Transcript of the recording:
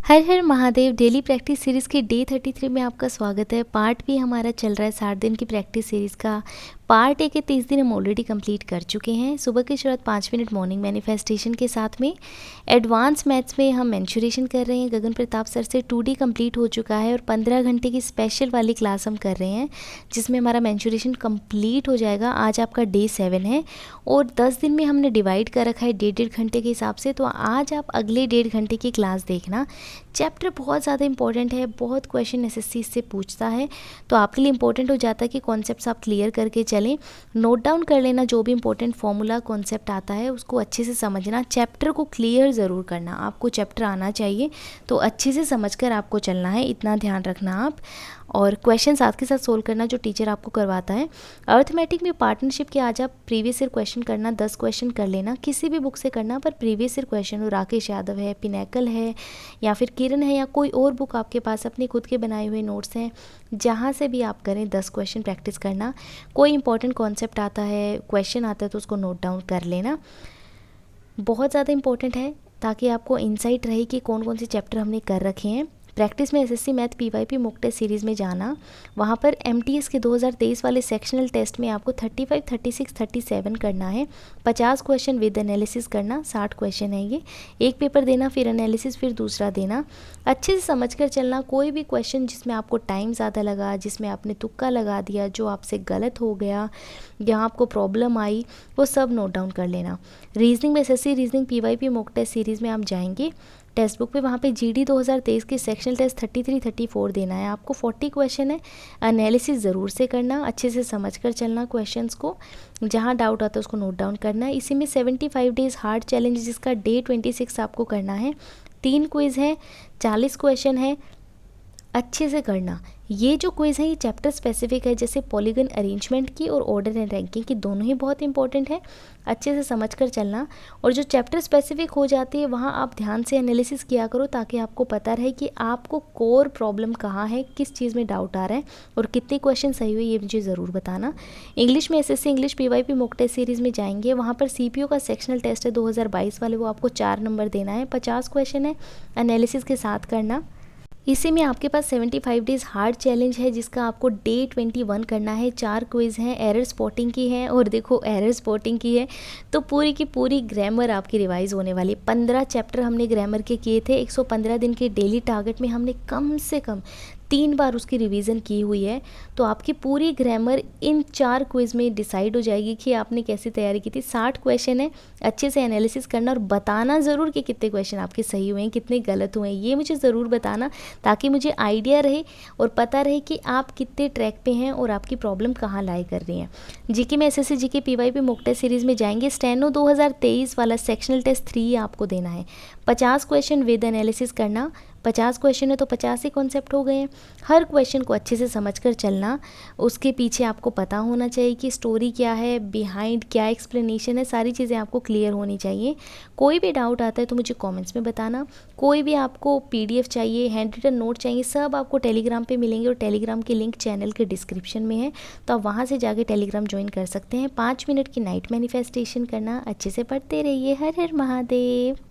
हर हर Mahadev daily practice series के day 33 में आपका स्वागत है। पार्ट भी हमारा चल रहा है 60 दिन की प्रैक्टिस सीरीज़ का। पार्ट 1 के 30 दिन हम ऑलरेडी कंप्लीट कर चुके हैं। सुबह की शुरुआत 5 मिनट मॉर्निंग मैनिफेस्टेशन के साथ में। एडवांस मैथ्स में हम मेंशुरेशन कर रहे हैं। गगन प्रताप सर से 2D कंप्लीट हो चुका है और 15 घंटे की स्पेशल वाली क्लास हम कर रहे हैं जिसमें हमारा मेंशुरेशन कंप्लीट हो जाएगा। आज आपका डे 7 है और 10 दिन में हमने डिवाइड कर रखा है 1.5 घंटे के हिसाब से। तो आज आप अगले 1.5 घंटे की क्लास देखना। चैप्टर बहुत ज़्यादा इंपॉर्टेंट है, बहुत क्वेश्चन एसएससी इससे पूछता है, तो आपके लिए इंपॉर्टेंट हो जाता है कि कॉन्सेप्ट्स आप क्लियर करके चलें। नोट डाउन कर लेना जो भी इंपॉर्टेंट फॉर्मूला कॉन्सेप्ट आता है उसको अच्छे से समझना। चैप्टर को क्लियर ज़रूर करना, आपको चैप्टर आना चाहिए तो अच्छे से समझकर आपको चलना है, इतना ध्यान रखना आप। और क्वेश्चन साथ के साथ सोल्व करना जो टीचर आपको करवाता है। अर्थमेटिक में पार्टनरशिप के आज आप प्रीवियस ईयर क्वेश्चन करना, 10 क्वेश्चन कर लेना, किसी भी बुक से करना, पर प्रीवियस ईयर क्वेश्चन हो, राकेश यादव है, पिनैकल है या फिर किरण है या कोई और बुक आपके पास अपने खुद के बनाए हुए नोट्स हैं, जहाँ से भी आप करें 10 क्वेश्चन प्रैक्टिस करना। कोई इंपॉर्टेंट कॉन्सेप्ट आता है, क्वेश्चन आता है तो उसको नोट डाउन कर लेना, बहुत ज़्यादा इंपॉर्टेंट है ताकि आपको इंसाइट रहे कि कौन कौन से चैप्टर हमने कर रखे हैं। प्रैक्टिस में SSC math PYP mock test series में जाना, वहाँ पर एमटीएस के 2023 वाले सेक्शनल टेस्ट में आपको 35, 36, 37 करना है। 50 क्वेश्चन विद एनालिसिस करना, 60 क्वेश्चन है ये। एक पेपर देना, फिर एनालिसिस, फिर दूसरा देना। अच्छे से समझ कर चलना। कोई भी क्वेश्चन जिसमें आपको टाइम ज़्यादा लगा, जिसमें आपने तुक्का लगा दिया, जो आपसे गलत हो गया, जहाँ आपको प्रॉब्लम आई, वो सब नोट डाउन कर लेना। रीजनिंग में SSC reasoning PYP mock test series में आप जाएंगे टेक्स्ट बुक पे, वहाँ पे जीडी 2023 के सेक्शनल टेस्ट 33, 34 देना है आपको। 40 क्वेश्चन है, एनालिसिस ज़रूर से करना, अच्छे से समझ कर चलना क्वेश्चंस को, जहाँ डाउट आता है उसको नोट डाउन करना है। इसी में 75 डेज़ हार्ड चैलेंज जिसका डे 26 आपको करना है। 3 क्विज़ है, 40 क्वेश्चन है, अच्छे से करना। ये जो क्विज़ है ये चैप्टर स्पेसिफिक है, जैसे पॉलीगन अरेंजमेंट की और ऑर्डर एंड रैंकिंग की, दोनों ही बहुत इंपॉर्टेंट है, अच्छे से समझ कर चलना। और जो चैप्टर स्पेसिफिक हो जाती है वहाँ आप ध्यान से एनालिसिस किया करो ताकि आपको पता रहे कि आपको कोर प्रॉब्लम कहाँ है, किस चीज़ में डाउट आ रहा है और कितने क्वेश्चन सही हुए ये मुझे ज़रूर बताना। इंग्लिश में SSC English PYP mock test series में जाएंगे, वहाँ पर सीपीओ का सेक्शनल टेस्ट है 2022 वाले, वो आपको 4 नंबर देना है। 50 क्वेश्चन है, एनालिसिस के साथ करना। इसी में आपके पास 75 डेज़ हार्ड चैलेंज है जिसका आपको डे 21 करना है। 4 क्विज़ हैं, एरर स्पॉटिंग की है, और देखो एरर स्पॉटिंग की है तो पूरी की पूरी ग्रामर आपकी रिवाइज होने वाली। 15 चैप्टर हमने ग्रामर के किए थे। 115 दिन के डेली टारगेट में हमने कम से कम 3 बार उसकी रिवीजन की हुई है। तो आपकी पूरी ग्रामर इन 4 क्विज़ में डिसाइड हो जाएगी कि आपने कैसी तैयारी की थी। 60 क्वेश्चन है, अच्छे से एनालिसिस करना और बताना ज़रूर कि कितने क्वेश्चन आपके सही हुए हैं, कितने गलत हुए हैं, ये मुझे ज़रूर बताना ताकि मुझे आइडिया रहे और पता रहे कि आप कितने ट्रैक पे हैं और आपकी प्रॉब्लम कहाँ लाई कर रही है। जीके में SSC GK PYP mock test series में जाएंगे, स्टेनो 2023 वाला सेक्शनल टेस्ट 3 आपको देना है। 50 क्वेश्चन विद एनालिसिस करना। 50 क्वेश्चन है तो 50 ही कॉन्सेप्ट हो गए हैं। हर क्वेश्चन को अच्छे से समझकर चलना, उसके पीछे आपको पता होना चाहिए कि स्टोरी क्या है, बिहाइंड क्या एक्सप्लेनेशन है, सारी चीज़ें आपको क्लियर होनी चाहिए। कोई भी डाउट आता है तो मुझे कमेंट्स में बताना। कोई भी आपको पीडीएफ चाहिए, हैंड रिटन नोट चाहिए, सब आपको टेलीग्राम पे मिलेंगे और टेलीग्राम की लिंक चैनल के डिस्क्रिप्शन में है, तो आप वहाँ से जाके टेलीग्राम ज्वाइन कर सकते हैं। 5 मिनट की नाइट मैनिफेस्टेशन करना, अच्छे से पढ़ते रहिए। हर हर महादेव।